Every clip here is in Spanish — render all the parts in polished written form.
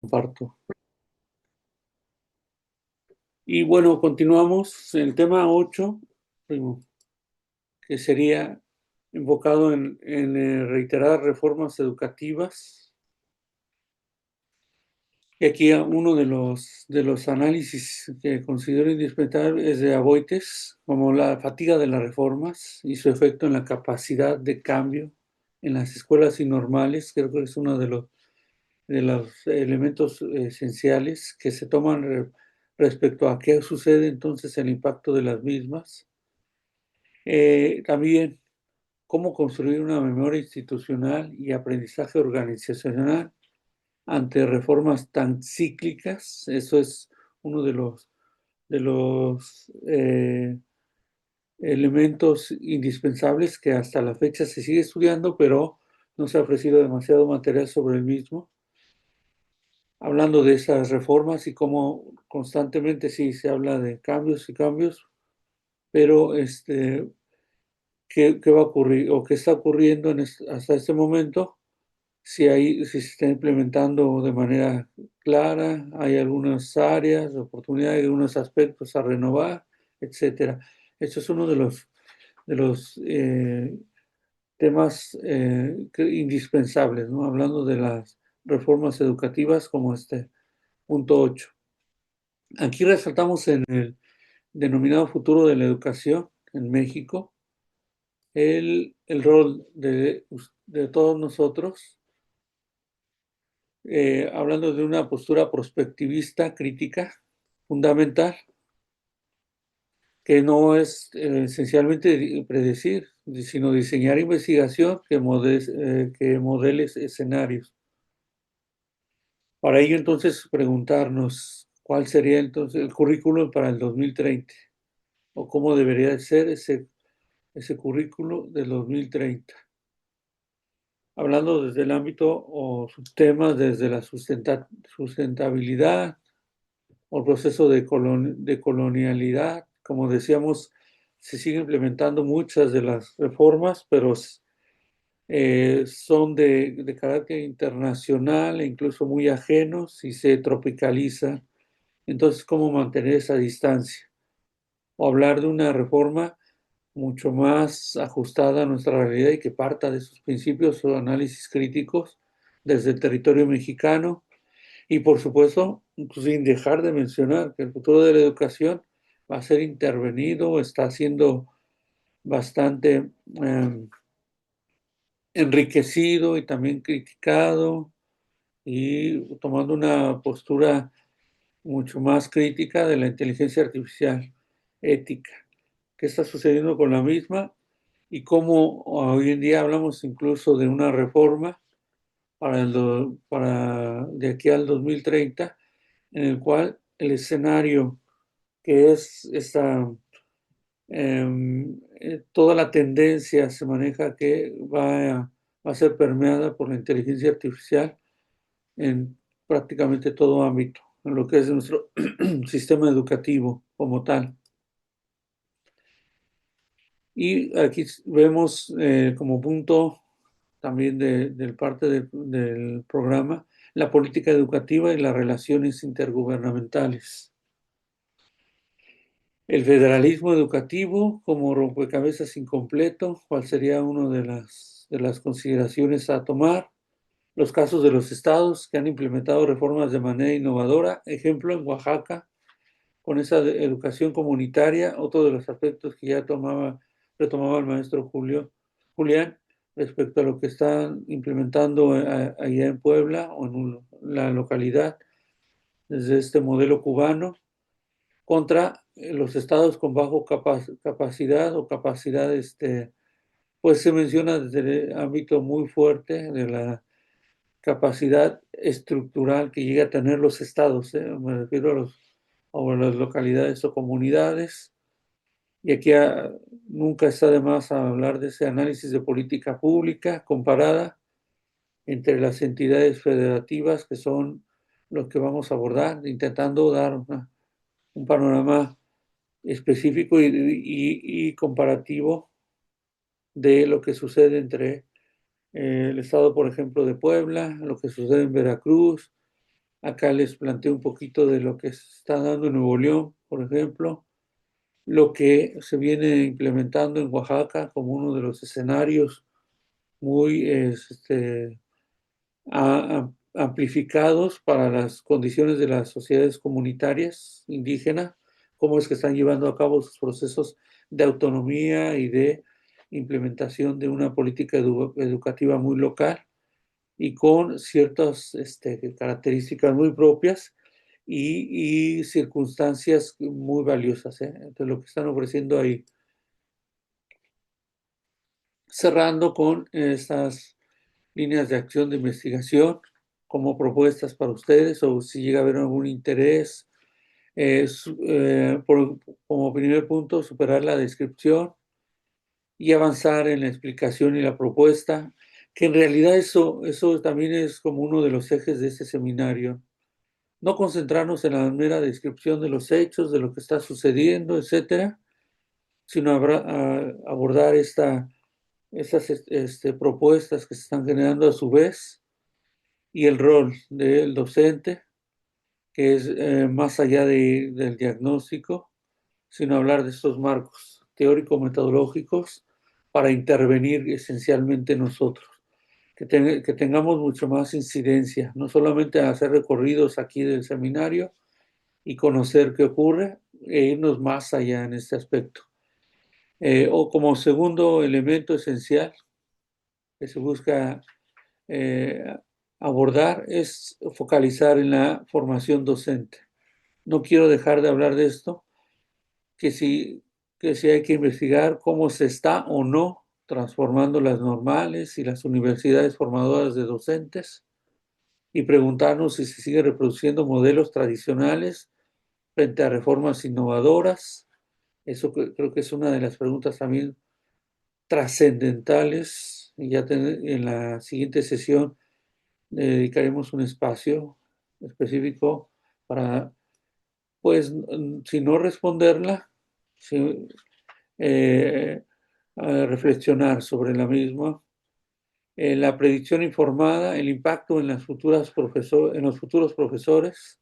Comparto. Y bueno, continuamos el tema 8, que sería enfocado en reiteradas reformas educativas. Y aquí uno de los análisis que considero indispensable es de Aboites, como la fatiga de las reformas y su efecto en la capacidad de cambio en las escuelas normales. Creo que es uno de los elementos esenciales que se toman respecto a qué sucede entonces el impacto de las mismas. También cómo construir una memoria institucional y aprendizaje organizacional ante reformas tan cíclicas. Eso es uno de los elementos indispensables que hasta la fecha se sigue estudiando, pero no se ha ofrecido demasiado material sobre el mismo, hablando de esas reformas y cómo constantemente sí se habla de cambios y cambios, pero ¿qué va a ocurrir o qué está ocurriendo hasta este momento? Si se está implementando de manera clara, hay algunas áreas, oportunidades, algunos aspectos a renovar, etcétera. Esto es uno de los temas indispensables, ¿no? Hablando de las reformas educativas como este punto 8. Aquí resaltamos en el denominado futuro de la educación en México el rol de todos nosotros, hablando de una postura prospectivista, crítica, fundamental, que no es esencialmente predecir, sino diseñar investigación que modeles escenarios. Para ello, entonces, preguntarnos cuál sería entonces el currículo para el 2030 o cómo debería ser ese currículo del 2030. Hablando desde el ámbito o subtemas desde la sustentabilidad o el proceso de colonialidad. Como decíamos, se siguen implementando muchas de las reformas, pero son de carácter internacional e incluso muy ajenos y se tropicalizan. Entonces, ¿cómo mantener esa distancia? O hablar de una reforma mucho más ajustada a nuestra realidad y que parta de sus principios o análisis críticos desde el territorio mexicano. Y por supuesto, sin dejar de mencionar que el futuro de la educación va a ser intervenido, está siendo bastante enriquecido y también criticado y tomando una postura mucho más crítica de la inteligencia artificial ética. ¿Qué está sucediendo con la misma? Y cómo hoy en día hablamos incluso de una reforma para de aquí al 2030, en el cual el escenario que es toda la tendencia se maneja que va a ser permeada por la inteligencia artificial en prácticamente todo ámbito, en lo que es nuestro sistema educativo como tal. Y aquí vemos como punto también del parte del programa la política educativa y las relaciones intergubernamentales. El federalismo educativo como rompecabezas incompleto, cuál sería una de las consideraciones a tomar. Los casos de los estados que han implementado reformas de manera innovadora, ejemplo en Oaxaca, con esa educación comunitaria, otro de los aspectos que ya retomaba el maestro Julián, respecto a lo que están implementando allá en Puebla o en la localidad, desde este modelo cubano, contra los estados con bajo capacidad o capacidad, pues se menciona desde el ámbito muy fuerte de la capacidad estructural que llega a tener los estados, me refiero a las localidades o comunidades, y aquí nunca está de más hablar de ese análisis de política pública comparada entre las entidades federativas que son los que vamos a abordar, intentando dar un panorama específico y comparativo de lo que sucede entre el estado, por ejemplo, de Puebla, lo que sucede en Veracruz, Acá les planteo un poquito de lo que se está dando en Nuevo León, por ejemplo, lo que se viene implementando en Oaxaca como uno de los escenarios muy amplificados para las condiciones de las sociedades comunitarias indígenas, cómo es que están llevando a cabo sus procesos de autonomía y de implementación de una política educativa muy local y con ciertas características muy propias y circunstancias muy valiosas, ¿eh? Entonces, lo que están ofreciendo ahí. Cerrando con estas líneas de acción de investigación como propuestas para ustedes o si llega a haber algún interés. Como primer punto, superar la descripción y avanzar en la explicación y la propuesta, que en realidad eso también es como uno de los ejes de este seminario. No concentrarnos en la mera descripción de los hechos, de lo que está sucediendo, etcétera, sino abordar estas propuestas que se están generando a su vez y el rol del docente, que es más allá del diagnóstico, sino hablar de estos marcos teórico-metodológicos para intervenir esencialmente nosotros, que tengamos mucho más incidencia, no solamente hacer recorridos aquí del seminario y conocer qué ocurre, e irnos más allá en este aspecto. O como segundo elemento esencial que se busca eh, abordar es focalizar en la formación docente. No quiero dejar de hablar de esto, que si, que si hay que investigar cómo se está o no transformando las normales y las universidades formadoras de docentes y preguntarnos si se sigue reproduciendo modelos tradicionales frente a reformas innovadoras. Eso creo que es una de las preguntas también trascendentales. Y ya en la siguiente sesión le dedicaremos un espacio específico para, pues, si no responderla, si, a reflexionar sobre la misma. La predicción informada, el impacto en en los futuros profesores.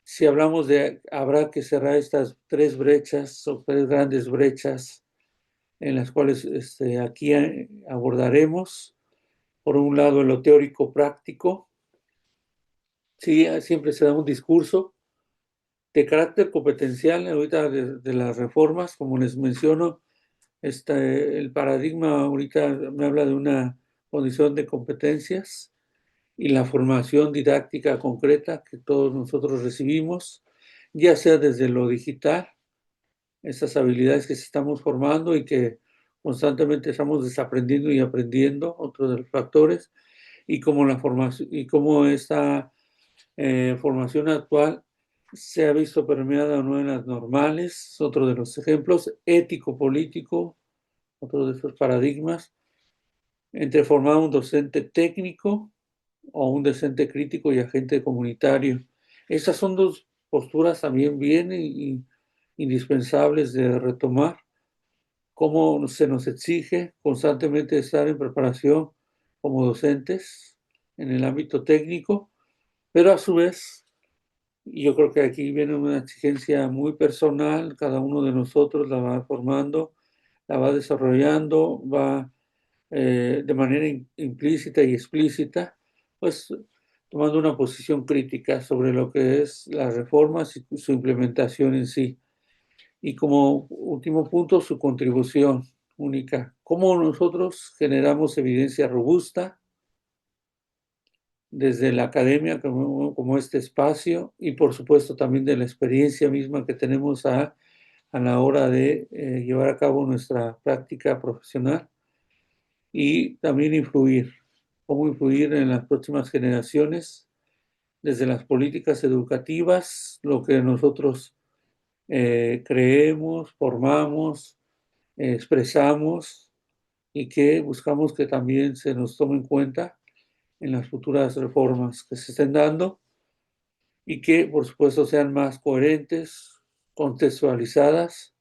Si hablamos de, habrá que cerrar estas tres brechas o tres grandes brechas en las cuales aquí abordaremos. Por un lado, lo teórico práctico. Sí, siempre se da un discurso de carácter competencial, ahorita de las reformas, como les menciono, el paradigma ahorita me habla de una condición de competencias y la formación didáctica concreta que todos nosotros recibimos, ya sea desde lo digital, esas habilidades que estamos formando y que constantemente estamos desaprendiendo y aprendiendo, otro de los factores, y como la formación y cómo esta formación actual se ha visto permeada o no en las normales, otro de los ejemplos, ético-político, otro de esos paradigmas, entre formar un docente técnico o un docente crítico y agente comunitario. Estas son dos posturas también bien indispensables de retomar, cómo se nos exige constantemente estar en preparación como docentes en el ámbito técnico, pero a su vez, yo creo que aquí viene una exigencia muy personal, cada uno de nosotros la va formando, la va desarrollando, va de manera implícita y explícita, pues tomando una posición crítica sobre lo que es las reformas y su implementación en sí. Y como último punto, su contribución única. Cómo nosotros generamos evidencia robusta desde la academia como este espacio y por supuesto también de la experiencia misma que tenemos a la hora de llevar a cabo nuestra práctica profesional y también cómo influir en las próximas generaciones desde las políticas educativas, lo que nosotros creemos, formamos, expresamos y que buscamos que también se nos tome en cuenta en las futuras reformas que se estén dando y que por supuesto sean más coherentes, contextualizadas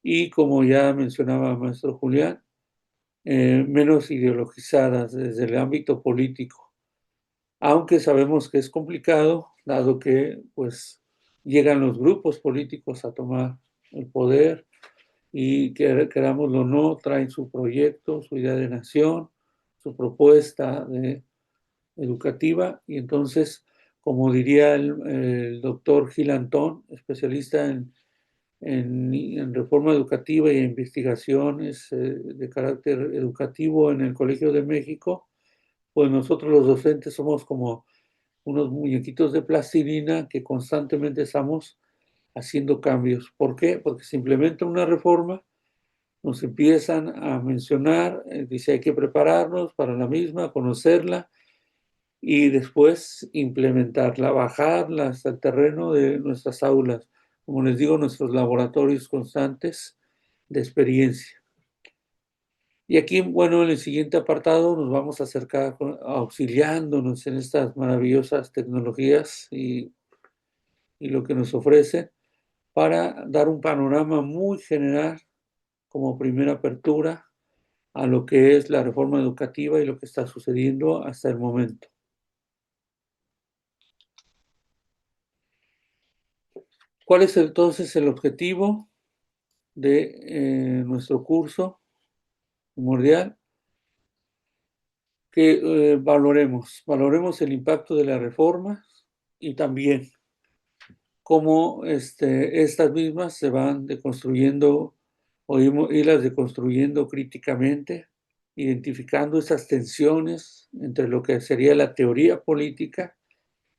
y como ya mencionaba el maestro Julián, menos ideologizadas desde el ámbito político. aunque sabemos que es complicado, dado que pues llegan los grupos políticos a tomar el poder y querámoslo o no, traen su proyecto, su idea de nación, su propuesta educativa, y entonces, como diría el doctor Gil Antón, especialista en reforma educativa y investigaciones de carácter educativo en el Colegio de México, pues nosotros los docentes somos como unos muñequitos de plastilina que constantemente estamos haciendo cambios. ¿Por qué? Porque se implementa una reforma, nos empiezan a mencionar, dice hay que prepararnos para la misma, conocerla y después implementarla, bajarla hasta el terreno de nuestras aulas. Como les digo, nuestros laboratorios constantes de experiencia. Y aquí, bueno, en el siguiente apartado nos vamos a acercar auxiliándonos en estas maravillosas tecnologías y lo que nos ofrece para dar un panorama muy general como primera apertura a lo que es la reforma educativa y lo que está sucediendo hasta el momento. ¿Cuál es entonces el objetivo de nuestro curso primordial? Que valoremos el impacto de la reforma y también cómo estas mismas se van deconstruyendo o irlas deconstruyendo críticamente, identificando esas tensiones entre lo que sería la teoría política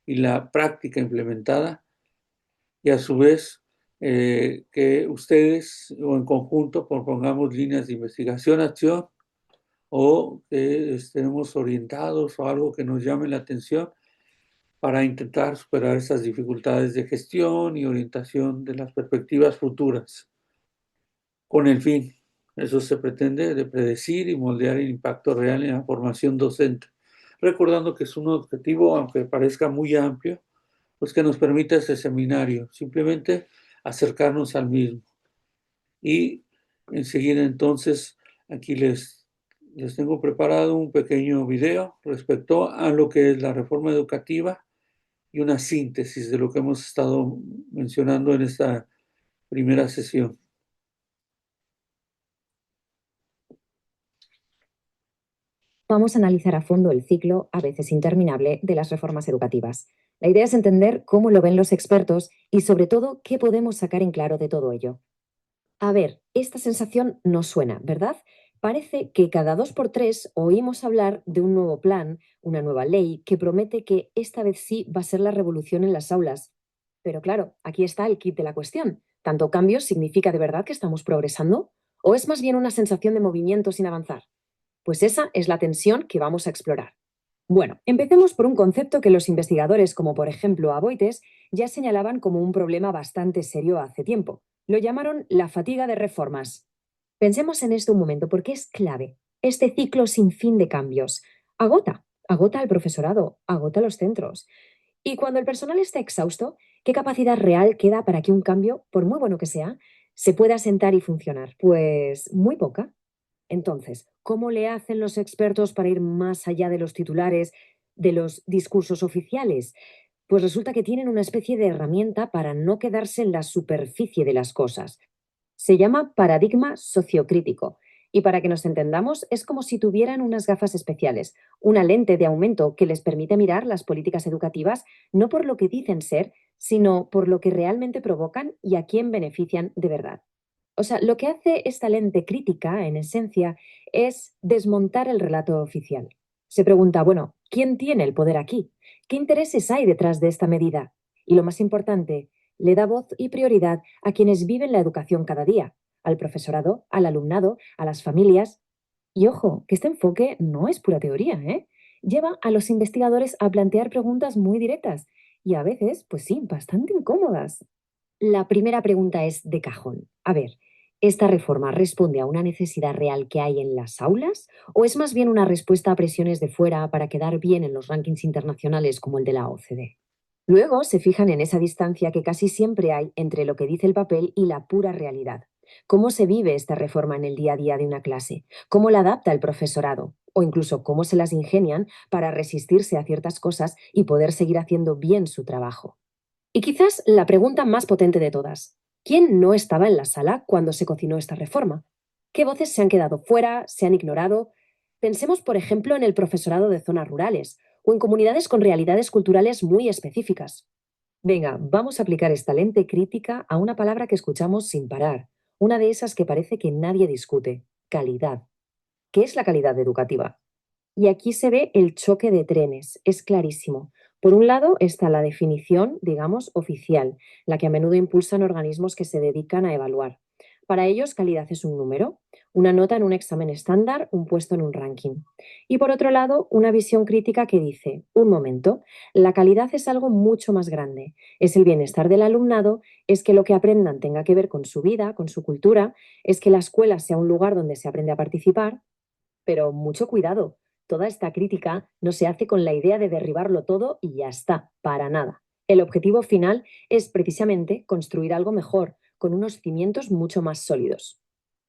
y la práctica implementada, y a su vez que ustedes o en conjunto propongamos líneas de investigación, acción, o que estemos orientados o algo que nos llame la atención para intentar superar esas dificultades de gestión y orientación de las perspectivas futuras, con el fin, eso se pretende, de predecir y moldear el impacto real en la formación docente, recordando que es un objetivo, aunque parezca muy amplio, pues que nos permite ese seminario, simplemente acercarnos al mismo. Y enseguida entonces aquí les tengo preparado un pequeño video respecto a lo que es la reforma educativa y una síntesis de lo que hemos estado mencionando en esta primera sesión. Vamos a analizar a fondo el ciclo, a veces interminable, de las reformas educativas. La idea es entender cómo lo ven los expertos y, sobre todo, qué podemos sacar en claro de todo ello. A ver, esta sensación nos suena, ¿verdad? Parece que cada 2 por 3 oímos hablar de un nuevo plan, una nueva ley, que promete que esta vez sí va a ser la revolución en las aulas. Pero claro, aquí está el kit de la cuestión. ¿Tanto cambio significa de verdad que estamos progresando? ¿O es más bien una sensación de movimiento sin avanzar? Pues esa es la tensión que vamos a explorar. Bueno, empecemos por un concepto que los investigadores, como por ejemplo Aboites, ya señalaban como un problema bastante serio hace tiempo. Lo llamaron la fatiga de reformas. Pensemos en esto un momento porque es clave. Este ciclo sin fin de cambios agota al profesorado, agota a los centros. Y cuando el personal está exhausto, ¿qué capacidad real queda para que un cambio, por muy bueno que sea, se pueda sentar y funcionar? Pues muy poca. Entonces, ¿cómo le hacen los expertos para ir más allá de los titulares, de los discursos oficiales? Pues resulta que tienen una especie de herramienta para no quedarse en la superficie de las cosas. Se llama paradigma sociocrítico. Y para que nos entendamos, es como si tuvieran unas gafas especiales, una lente de aumento que les permite mirar las políticas educativas no por lo que dicen ser, sino por lo que realmente provocan y a quién benefician de verdad. O sea, lo que hace esta lente crítica, en esencia, es desmontar el relato oficial. Se pregunta, bueno, ¿quién tiene el poder aquí? ¿Qué intereses hay detrás de esta medida? Y lo más importante, le da voz y prioridad a quienes viven la educación cada día, al profesorado, al alumnado, a las familias. Y ojo, que este enfoque no es pura teoría, ¿eh? Lleva a los investigadores a plantear preguntas muy directas y a veces, pues sí, bastante incómodas. La primera pregunta es de cajón. A ver, ¿esta reforma responde a una necesidad real que hay en las aulas o es más bien una respuesta a presiones de fuera para quedar bien en los rankings internacionales como el de la OCDE? Luego se fijan en esa distancia que casi siempre hay entre lo que dice el papel y la pura realidad. ¿Cómo se vive esta reforma en el día a día de una clase? ¿Cómo la adapta el profesorado? o incluso cómo se las ingenian para resistirse a ciertas cosas y poder seguir haciendo bien su trabajo. Y quizás la pregunta más potente de todas: ¿quién no estaba en la sala cuando se cocinó esta reforma? ¿Qué voces se han quedado fuera, se han ignorado? Pensemos, por ejemplo, en el profesorado de zonas rurales o en comunidades con realidades culturales muy específicas. Venga, vamos a aplicar esta lente crítica a una palabra que escuchamos sin parar, una de esas que parece que nadie discute: calidad. ¿Qué es la calidad educativa? Y aquí se ve el choque de trenes, es clarísimo. Por un lado está la definición, digamos, oficial, la que a menudo impulsan organismos que se dedican a evaluar. Para ellos, calidad es un número, una nota en un examen estándar, un puesto en un ranking. Y por otro lado, una visión crítica que dice: un momento, la calidad es algo mucho más grande. Es el bienestar del alumnado, es que lo que aprendan tenga que ver con su vida, con su cultura, es que la escuela sea un lugar donde se aprende a participar. Pero mucho cuidado, toda esta crítica no se hace con la idea de derribarlo todo y ya está, para nada. El objetivo final es precisamente construir algo mejor, con unos cimientos mucho más sólidos.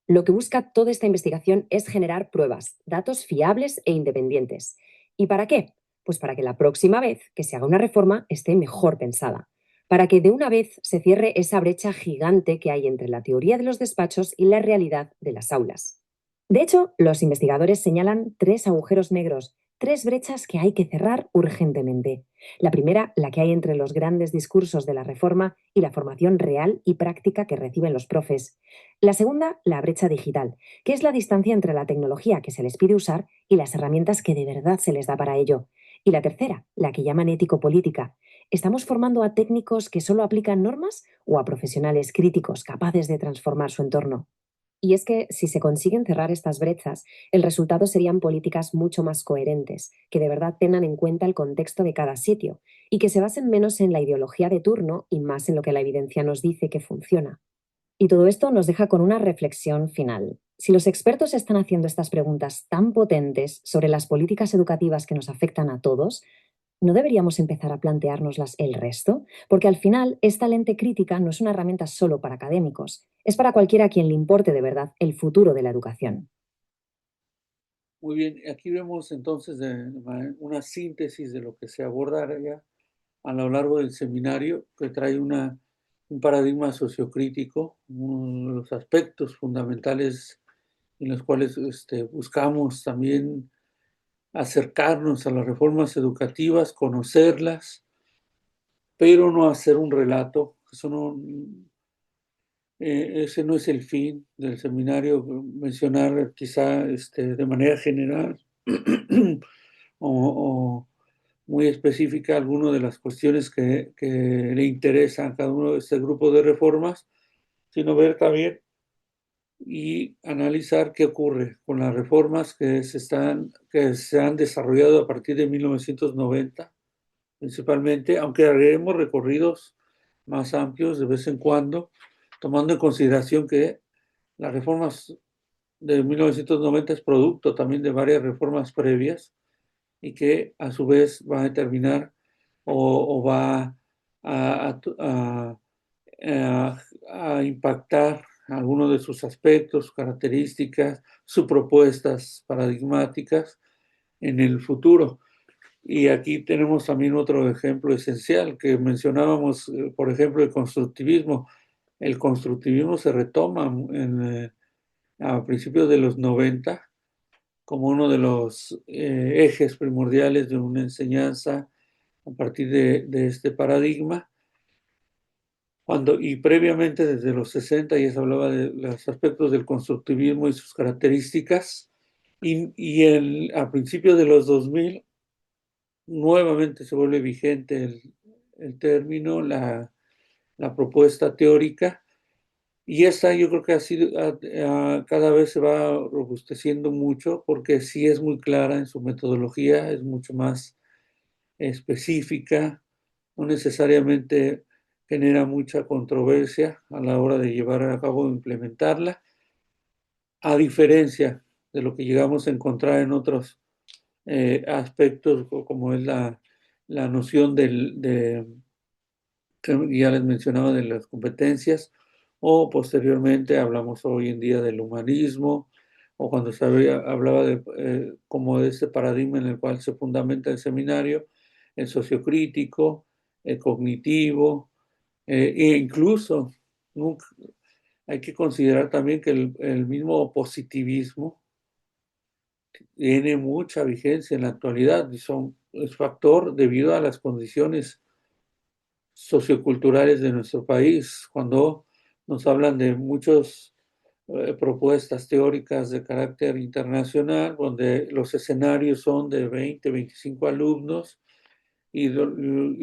Lo que busca toda esta investigación es generar pruebas, datos fiables e independientes. ¿Y para qué? Pues para que la próxima vez que se haga una reforma esté mejor pensada, para que de una vez se cierre esa brecha gigante que hay entre la teoría de los despachos y la realidad de las aulas. De hecho, los investigadores señalan tres agujeros negros, tres brechas que hay que cerrar urgentemente. La primera, la que hay entre los grandes discursos de la reforma y la formación real y práctica que reciben los profes. La segunda, la brecha digital, que es la distancia entre la tecnología que se les pide usar y las herramientas que de verdad se les da para ello. Y la tercera, la que llaman ético-política. ¿Estamos formando a técnicos que solo aplican normas o a profesionales críticos capaces de transformar su entorno? Y es que si se consiguen cerrar estas brechas, el resultado serían políticas mucho más coherentes, que de verdad tengan en cuenta el contexto de cada sitio y que se basen menos en la ideología de turno y más en lo que la evidencia nos dice que funciona. Y todo esto nos deja con una reflexión final. Si los expertos están haciendo estas preguntas tan potentes sobre las políticas educativas que nos afectan a todos, ¿no deberíamos empezar a planteárnoslas el resto? Porque al final, esta lente crítica no es una herramienta solo para académicos, es para cualquiera a quien le importe de verdad el futuro de la educación. Muy bien, aquí vemos entonces una síntesis de lo que se abordará a lo largo del seminario, que trae un paradigma sociocrítico, uno de los aspectos fundamentales en los cuales buscamos también acercarnos a las reformas educativas, conocerlas, pero no hacer un relato. Ese no es el fin del seminario, mencionar quizá de manera general o muy específica algunas de las cuestiones que le interesan a cada uno de este grupo de reformas, sino ver también y analizar qué ocurre con las reformas que se han desarrollado a partir de 1990, principalmente, aunque haremos recorridos más amplios de vez en cuando, tomando en consideración que las reformas de 1990 es producto también de varias reformas previas y que a su vez va a determinar o va a, a, a impactar algunos de sus aspectos, características, sus propuestas paradigmáticas en el futuro. Y aquí tenemos también otro ejemplo esencial que mencionábamos, por ejemplo, el constructivismo. El constructivismo se retoma a principios de los 90 como uno de los ejes primordiales de una enseñanza a partir de este paradigma. Y previamente, desde los 60, ya se hablaba de los aspectos del constructivismo y sus características. A principios de los 2000, nuevamente se vuelve vigente el término, la propuesta teórica. Y esta yo creo que cada vez se va robusteciendo mucho porque sí es muy clara en su metodología, es mucho más específica, no necesariamente genera mucha controversia a la hora de llevar a cabo e implementarla, a diferencia de lo que llegamos a encontrar en otros aspectos, como es la noción que ya les mencionaba, de las competencias, o posteriormente hablamos hoy en día del humanismo o cuando hablaba de como de este paradigma en el cual se fundamenta el seminario, el sociocrítico, el cognitivo, e incluso nunca, hay que considerar también que el mismo positivismo tiene mucha vigencia en la actualidad y es factor debido a las condiciones socioculturales de nuestro país. Cuando nos hablan de muchas propuestas teóricas de carácter internacional, donde los escenarios son de 20, 25 alumnos, y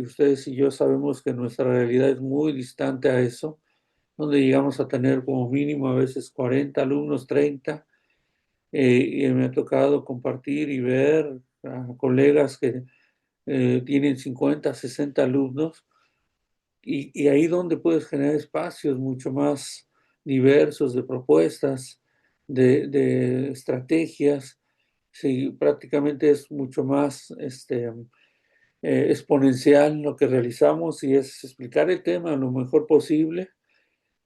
ustedes y yo sabemos que nuestra realidad es muy distante a eso, donde llegamos a tener como mínimo a veces 40 alumnos, 30, y me ha tocado compartir y ver a colegas que tienen 50, 60 alumnos, y ahí donde puedes generar espacios mucho más diversos de propuestas, de estrategias, sí, prácticamente es mucho más exponencial lo que realizamos y es explicar el tema lo mejor posible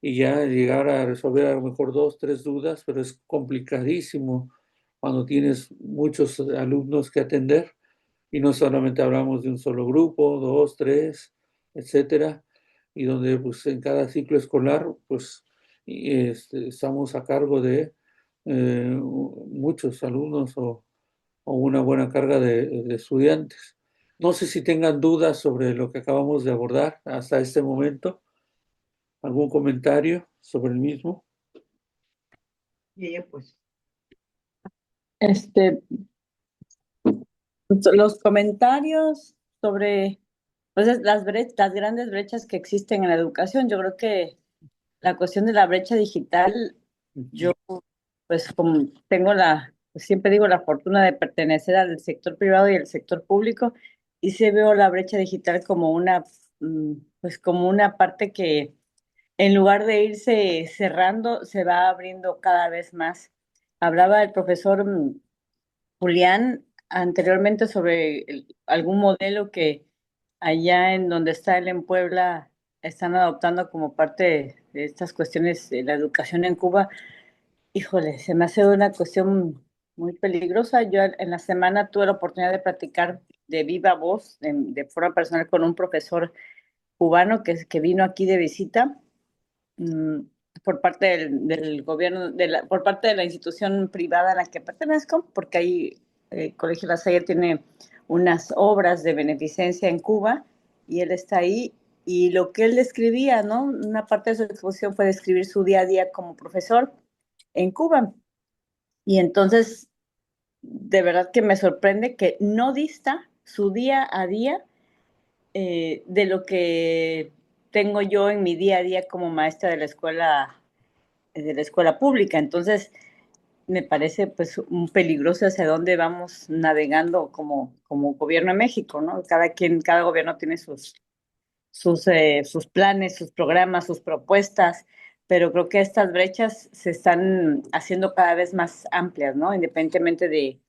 y ya llegar a resolver a lo mejor dos, tres dudas, pero es complicadísimo cuando tienes muchos alumnos que atender y no solamente hablamos de un solo grupo, dos, tres, etcétera, y donde pues en cada ciclo escolar pues estamos a cargo de muchos alumnos o una buena carga de estudiantes. No sé si tengan dudas sobre lo que acabamos de abordar hasta este momento. ¿Algún comentario sobre el mismo? Y ella, pues. Este, los comentarios sobre pues, las grandes brechas que existen en la educación. Yo creo que la cuestión de la brecha digital, yo pues como tengo pues, siempre digo la fortuna de pertenecer al sector privado y al sector público, y sí veo la brecha digital como pues como una parte que en lugar de irse cerrando, se va abriendo cada vez más. Hablaba el profesor Julián anteriormente sobre algún modelo que allá en donde está él en Puebla están adoptando como parte de estas cuestiones de la educación en Cuba. Híjole, se me hace una cuestión muy peligrosa. Yo en la semana tuve la oportunidad de platicar de viva voz, de forma personal, con un profesor cubano que vino aquí de visita mm, por parte del gobierno, por parte de la institución privada a la que pertenezco, porque ahí el Colegio La Salle tiene unas obras de beneficencia en Cuba y él está ahí. Y lo que él describía, ¿no? Una parte de su exposición fue describir su día a día como profesor en Cuba. Y entonces, de verdad que me sorprende que no dista su día a día de lo que tengo yo en mi día a día como maestra de la escuela pública. Entonces, me parece pues un peligroso hacia dónde vamos navegando como gobierno de México, ¿no? Cada gobierno tiene sus planes, sus programas, sus propuestas, pero creo que estas brechas se están haciendo cada vez más amplias, ¿no? Independientemente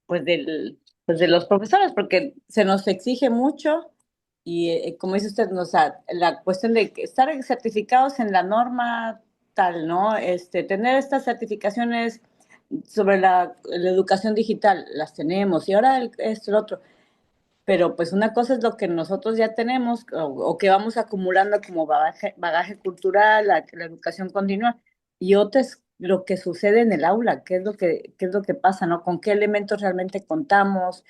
pues de los profesores, porque se nos exige mucho y como dice usted, o sea, la cuestión de estar certificados en la norma tal, ¿no? Tener estas certificaciones sobre la educación digital, las tenemos, y ahora el otro. Pero pues una cosa es lo que nosotros ya tenemos o que vamos acumulando como bagaje cultural, la educación continua, y otra es lo que sucede en el aula, qué es lo que pasa, ¿no? Con qué elementos realmente contamos,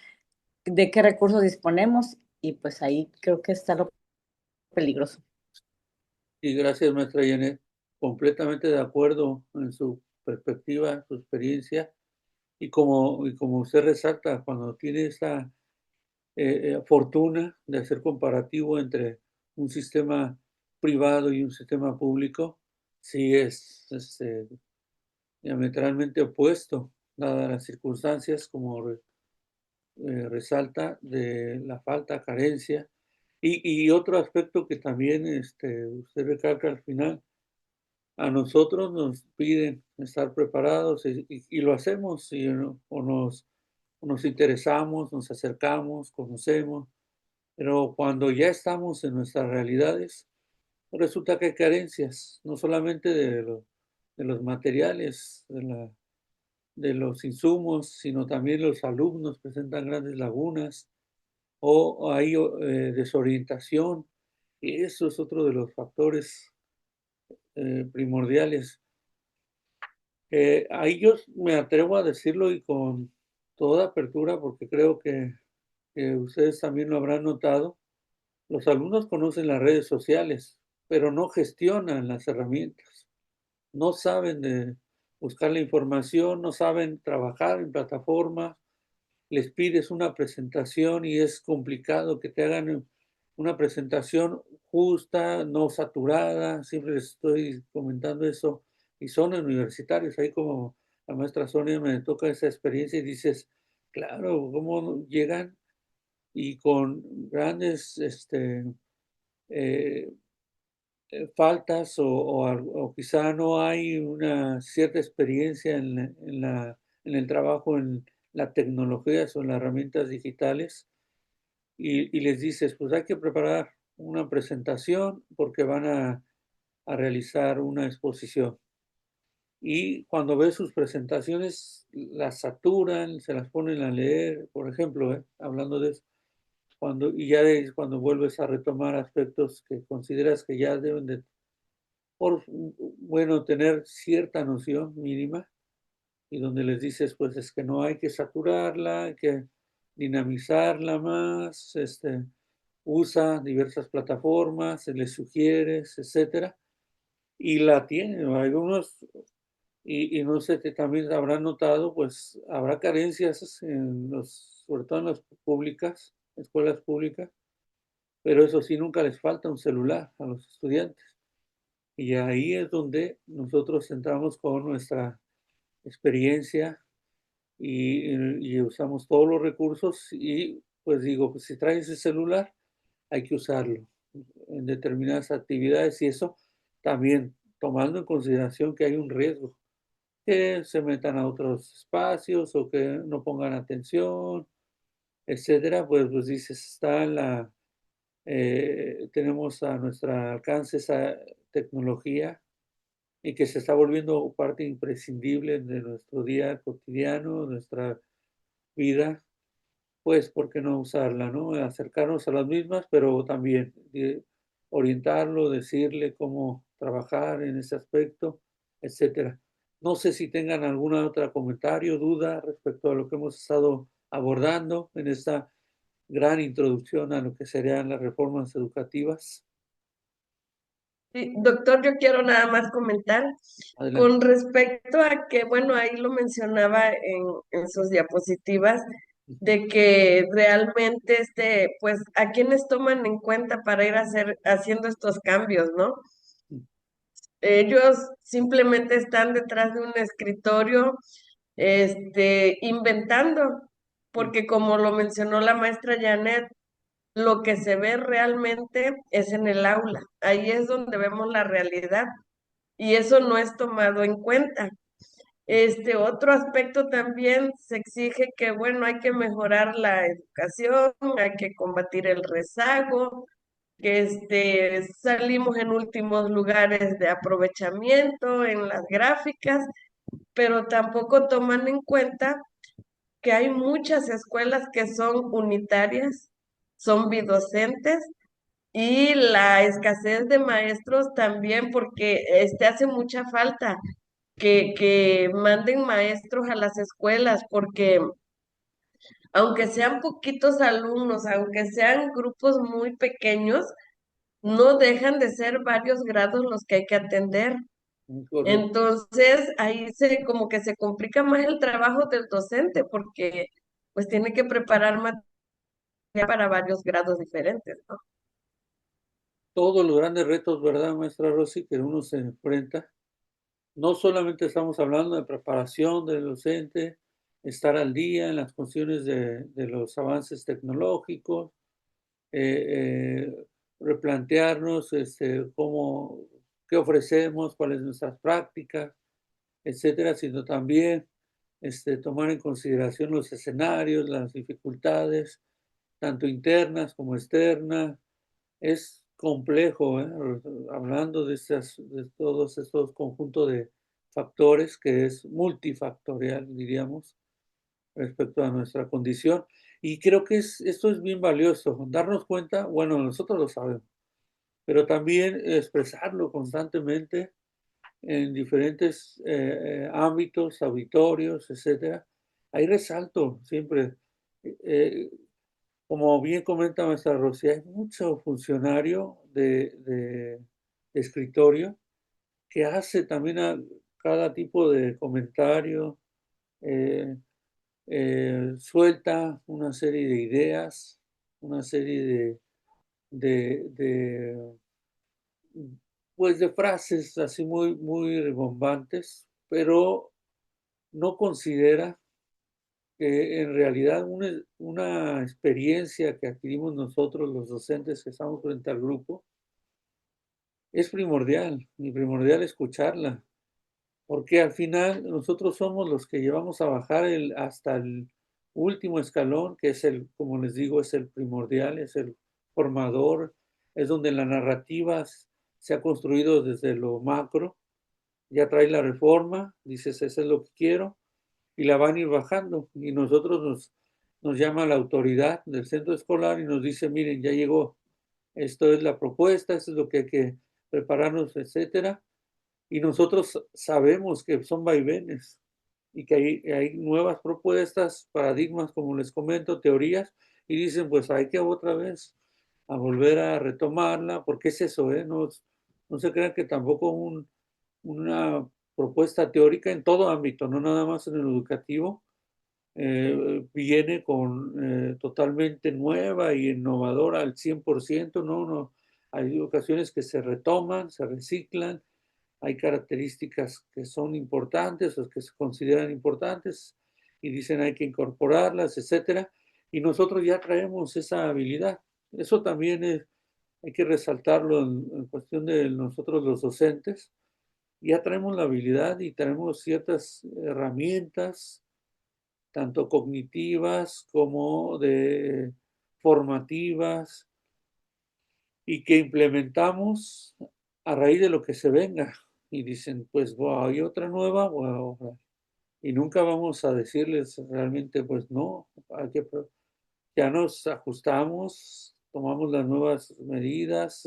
de qué recursos disponemos, y pues ahí creo que está lo peligroso. Y gracias, maestra Janet. Completamente de acuerdo en su perspectiva, su experiencia. Y como usted resalta, cuando tiene esta fortuna de hacer comparativo entre un sistema privado y un sistema público, sí es diametralmente opuesto, dadas las circunstancias, como resalta, de la falta, carencia. Y otro aspecto que también usted recalca al final, a nosotros nos piden estar preparados y lo hacemos, o nos interesamos, nos acercamos, conocemos, pero cuando ya estamos en nuestras realidades, resulta que hay carencias, no solamente de los materiales, de los insumos, sino también los alumnos presentan grandes lagunas o hay desorientación. Y eso es otro de los factores primordiales. Ahí yo me atrevo a decirlo y con toda apertura, porque creo que ustedes también lo habrán notado. Los alumnos conocen las redes sociales, pero no gestionan las herramientas. No saben de buscar la información, no saben trabajar en plataformas. Les pides una presentación y es complicado que te hagan una presentación justa, no saturada. Siempre les estoy comentando eso. Y son universitarios. Ahí como la maestra Sonia me toca esa experiencia y dices, claro, cómo llegan y con grandes eh, faltas o quizá no hay una cierta experiencia en el trabajo en las tecnologías o en las herramientas digitales y les dices, pues hay que preparar una presentación porque van a realizar una exposición. Y cuando ves sus presentaciones, las saturan, se las ponen a leer, por ejemplo, hablando de eso, y ya es cuando vuelves a retomar aspectos que consideras que ya deben de bueno, tener cierta noción mínima y donde les dices, pues es que no hay que saturarla, hay que dinamizarla más, usa diversas plataformas, se les sugieres, etcétera, y la tienen. Algunos, y no sé, que también habrán notado, pues habrá carencias sobre todo en las públicas, escuelas públicas, pero eso sí, nunca les falta un celular a los estudiantes. Y ahí es donde nosotros entramos con nuestra experiencia y usamos todos los recursos y pues digo, pues si traes ese celular, hay que usarlo en determinadas actividades y eso también tomando en consideración que hay un riesgo, que se metan a otros espacios o que no pongan atención, etcétera, pues dices, tenemos a nuestro alcance esa tecnología y que se está volviendo parte imprescindible de nuestro día cotidiano, nuestra vida, pues, ¿por qué no usarla, no? Acercarnos a las mismas, pero también orientarlo, decirle cómo trabajar en ese aspecto, etcétera. No sé si tengan algún otro comentario, duda respecto a lo que hemos estado abordando en esta gran introducción a lo que serían las reformas educativas. Sí, doctor, yo quiero nada más comentar Adelante. con respecto a que, bueno, ahí lo mencionaba en sus diapositivas, de que realmente, pues, a quienes toman en cuenta para ir haciendo estos cambios, ¿no? Ellos simplemente están detrás de un escritorio, inventando, porque como lo mencionó la maestra Janet, lo que se ve realmente es en el aula. Ahí es donde vemos la realidad y eso no es tomado en cuenta. Otro aspecto también se exige que, bueno, hay que mejorar la educación, hay que combatir el rezago, que salimos en últimos lugares de aprovechamiento en las gráficas, pero tampoco toman en cuenta que hay muchas escuelas que son unitarias, son bidocentes y la escasez de maestros también, porque hace mucha falta que manden maestros a las escuelas, porque aunque sean poquitos alumnos, aunque sean grupos muy pequeños, no dejan de ser varios grados los que hay que atender. Correcto. Entonces, ahí como que se complica más el trabajo del docente, porque pues tiene que preparar material para varios grados diferentes, ¿no? Todos los grandes retos, ¿verdad, maestra Rosy, que uno se enfrenta? No solamente estamos hablando de preparación del docente, estar al día en las cuestiones de los avances tecnológicos, replantearnos qué ofrecemos, cuáles son nuestras prácticas, etcétera, sino también tomar en consideración los escenarios, las dificultades, tanto internas como externas. Es complejo, hablando de todos estos conjuntos de factores, que es multifactorial, diríamos, respecto a nuestra condición. Y creo que esto es bien valioso, darnos cuenta, bueno, nosotros lo sabemos, pero también expresarlo constantemente en diferentes ámbitos, auditorios, etcétera. Ahí resalto siempre, como bien comenta nuestra Rocía, hay mucho funcionario de escritorio que hace también a cada tipo de comentario, eh, suelta una serie de ideas, una serie de pues de frases así muy rimbombantes, pero no considera que en realidad una experiencia que adquirimos nosotros, los docentes que estamos frente al grupo, es primordial, y primordial escucharla, porque al final nosotros somos los que llevamos a bajar hasta el último escalón, que es como les digo, es el primordial, es el formador, es donde la narrativa se ha construido desde lo macro, ya trae la reforma, dices, eso es lo que quiero, y la van a ir bajando, y nosotros nos llama la autoridad del centro escolar y nos dice, miren, ya llegó, esto es la propuesta, esto es lo que hay que prepararnos, etcétera. Y nosotros sabemos que son vaivenes y que hay nuevas propuestas, paradigmas, como les comento, teorías, y dicen, pues hay que otra vez a volver a retomarla, porque es eso, ¿eh? No se crean que tampoco una propuesta teórica en todo ámbito, no nada más en el educativo, viene totalmente nueva y innovadora al 100%, no, hay ocasiones que se retoman, se reciclan, hay características que son importantes o que se consideran importantes y dicen hay que incorporarlas, etcétera, y nosotros ya traemos esa habilidad. Eso también hay que resaltarlo en cuestión de nosotros los docentes. Ya traemos la habilidad y tenemos ciertas herramientas, tanto cognitivas como de formativas, y que implementamos a raíz de lo que se venga. Y dicen, pues hay otra nueva, y nunca vamos a decirles realmente, pues no, ya nos ajustamos, tomamos las nuevas medidas,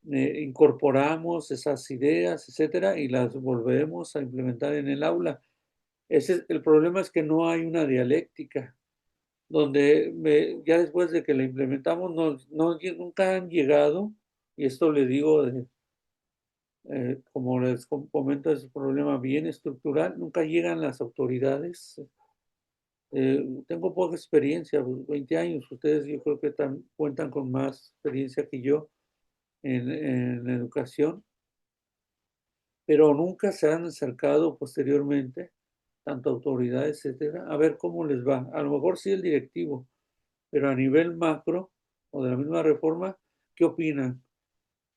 incorporamos esas ideas, etcétera, y las volvemos a implementar en el aula. El problema es que no hay una dialéctica donde ya después de que la implementamos nunca han llegado, y esto le digo, como les comento, es un problema bien estructural, nunca llegan las autoridades. Tengo poca experiencia, 20 años, ustedes yo creo que cuentan con más experiencia que yo en educación, pero nunca se han acercado posteriormente, tanto autoridades, etcétera, a ver cómo les va. A lo mejor sí el directivo, pero a nivel macro o de la misma reforma, ¿qué opinan?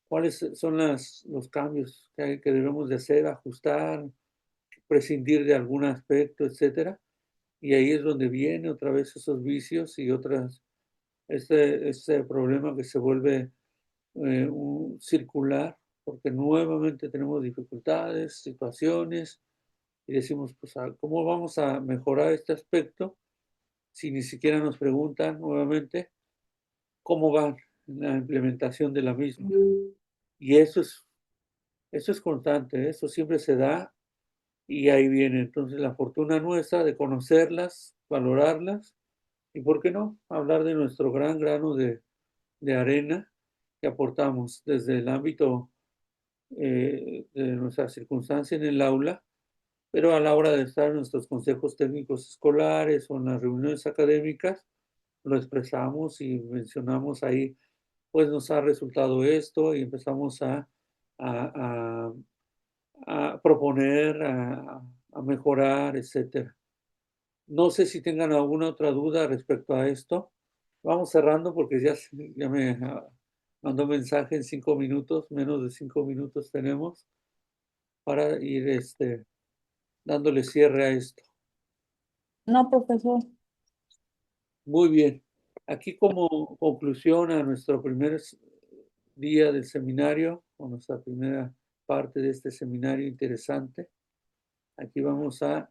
¿Cuáles son los cambios que debemos de hacer, ajustar, prescindir de algún aspecto, etcétera? Y ahí es donde viene otra vez esos vicios y este problema que se vuelve un circular, porque nuevamente tenemos dificultades, situaciones, y decimos, pues, ¿cómo vamos a mejorar este aspecto si ni siquiera nos preguntan nuevamente cómo va la implementación de la misma? Y eso es constante, eso siempre se da y ahí viene entonces la fortuna nuestra de conocerlas, valorarlas y, ¿por qué no?, hablar de nuestro gran grano de arena que aportamos desde el ámbito de nuestra circunstancia en el aula, pero a la hora de estar en nuestros consejos técnicos escolares o en las reuniones académicas, lo expresamos y mencionamos ahí, pues nos ha resultado esto y empezamos a, a proponer, a mejorar, etcétera. No sé si tengan alguna otra duda respecto a esto. Vamos cerrando porque ya me mandó mensaje en 5 minutos, menos de 5 minutos tenemos para ir dándole cierre a esto. No, profesor. Muy bien. Aquí como conclusión a nuestro primer día del seminario, o nuestra primera parte de este seminario interesante. Aquí vamos a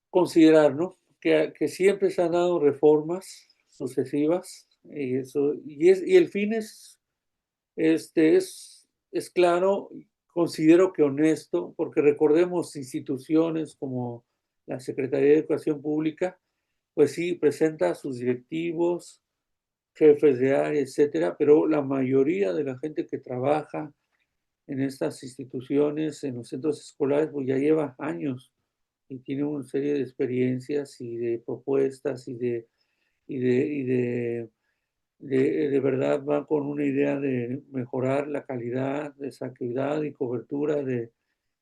considerar, ¿no? Que siempre se han dado reformas sucesivas y el fin es claro, considero que honesto, porque recordemos instituciones como la Secretaría de Educación Pública, pues sí, presenta a sus directivos, jefes de área, etcétera, pero la mayoría de la gente que trabaja en estas instituciones, en los centros escolares, pues ya lleva años y tiene una serie de experiencias y de propuestas de verdad va con una idea de mejorar la calidad, de equidad y cobertura de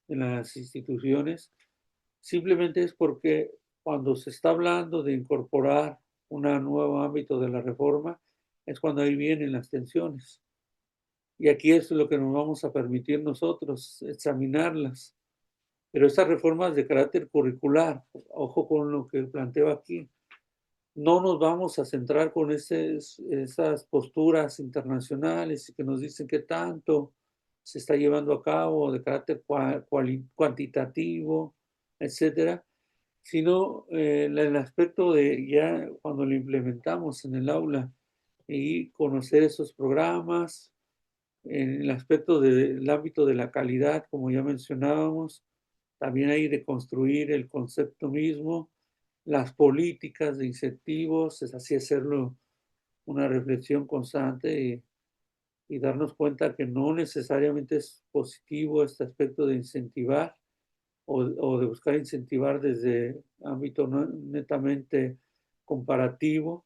las instituciones. Simplemente es porque cuando se está hablando de incorporar un nuevo ámbito de la reforma, es cuando ahí vienen las tensiones. Y aquí es lo que nos vamos a permitir nosotros, examinarlas. Pero estas reformas de carácter curricular, ojo con lo que planteo aquí, no nos vamos a centrar con esas posturas internacionales que nos dicen que tanto se está llevando a cabo de carácter cuantitativo, etcétera, sino el aspecto de ya cuando lo implementamos en el aula y conocer esos programas, en el aspecto del ámbito de la calidad, como ya mencionábamos, también hay de construir el concepto mismo, las políticas de incentivos, es así hacerlo una reflexión constante y darnos cuenta que no necesariamente es positivo este aspecto de incentivar o de buscar incentivar desde ámbito netamente comparativo,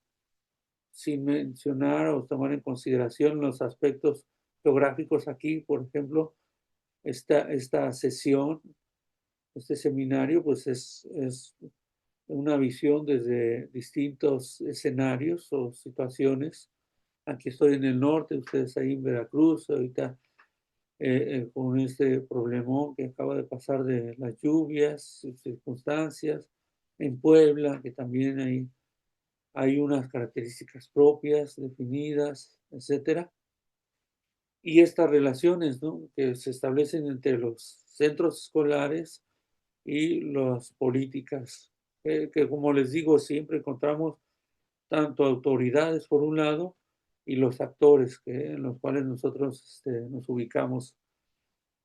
sin mencionar o tomar en consideración los aspectos geográficos aquí, por ejemplo, esta sesión, este seminario, pues es una visión desde distintos escenarios o situaciones. Aquí estoy en el norte, ustedes ahí en Veracruz, ahorita con este problemón que acaba de pasar de las lluvias, circunstancias, en Puebla, que también hay unas características propias, definidas, etcétera. Y estas relaciones, ¿no?, que se establecen entre los centros escolares y las políticas, que como les digo, siempre encontramos tanto autoridades por un lado y los actores en los cuales nosotros nos ubicamos.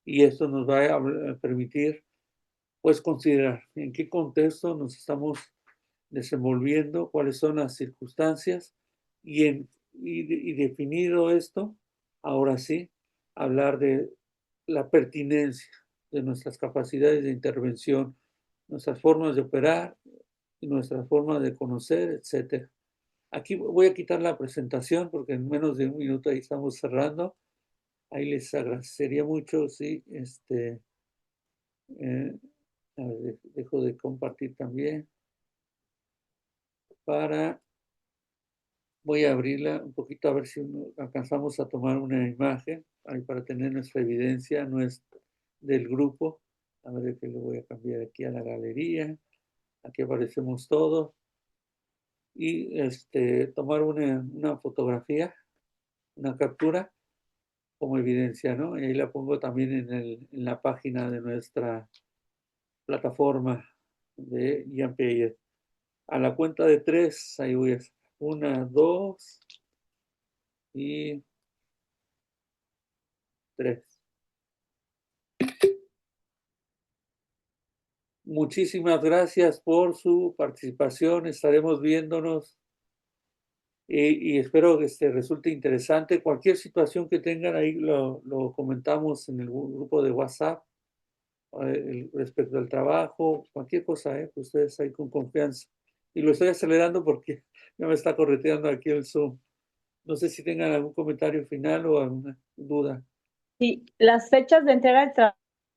Y esto nos va a permitir, pues, considerar en qué contexto nos estamos desenvolviendo, cuáles son las circunstancias y definido esto, ahora sí, hablar de la pertinencia de nuestras capacidades de intervención, nuestras formas de operar y nuestras formas de conocer, etcétera. Aquí voy a quitar la presentación porque en menos de un minuto ahí estamos cerrando. Ahí les agradecería mucho, sí, a ver, dejo de compartir también voy a abrirla un poquito a ver si alcanzamos a tomar una imagen ahí para tener nuestra evidencia, del grupo. A ver que lo voy a cambiar aquí a la galería. Aquí aparecemos todos. Y tomar una fotografía, una captura como evidencia, ¿no? Y ahí la pongo también en la página de nuestra plataforma de Jean-Pierre. A la cuenta de 3, ahí voy a hacer 1, 2 y 3. Muchísimas gracias por su participación. Estaremos viéndonos y espero que resulte interesante. Cualquier situación que tengan ahí lo comentamos en el grupo de WhatsApp respecto al trabajo, cualquier cosa, pues ustedes ahí con confianza. Y lo estoy acelerando porque ya me está correteando aquí el Zoom. No sé si tengan algún comentario final o alguna duda. Sí, las fechas de entrega del trabajo